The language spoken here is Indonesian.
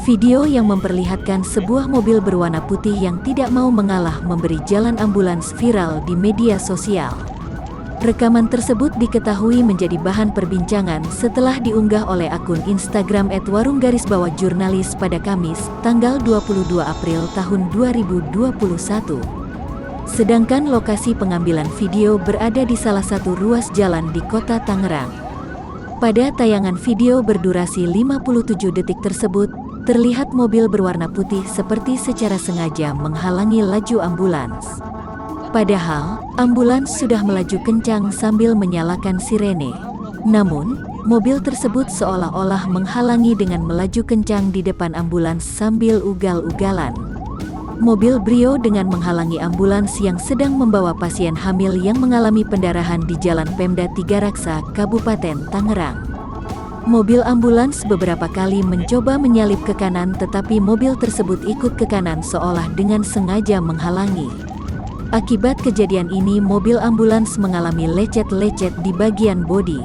Video yang memperlihatkan sebuah mobil berwarna putih yang tidak mau mengalah memberi jalan ambulans viral di media sosial. Rekaman tersebut diketahui menjadi bahan perbincangan setelah diunggah oleh akun Instagram @warung_jurnalis pada Kamis, tanggal 22 April tahun 2021. Sedangkan lokasi pengambilan video berada di salah satu ruas jalan di Kota Tangerang. Pada tayangan video berdurasi 57 detik tersebut, terlihat mobil berwarna putih seperti secara sengaja menghalangi laju ambulans. Padahal, ambulans sudah melaju kencang sambil menyalakan sirene. Namun, mobil tersebut seolah-olah menghalangi dengan melaju kencang di depan ambulans sambil ugal-ugalan. Mobil Brio dengan menghalangi ambulans yang sedang membawa pasien hamil yang mengalami pendarahan di Jalan Pemda Tiga Raksa, Kabupaten Tangerang. Mobil ambulans beberapa kali mencoba menyalip ke kanan, tetapi mobil tersebut ikut ke kanan seolah dengan sengaja menghalangi. Akibat kejadian ini mobil ambulans mengalami lecet-lecet di bagian bodi.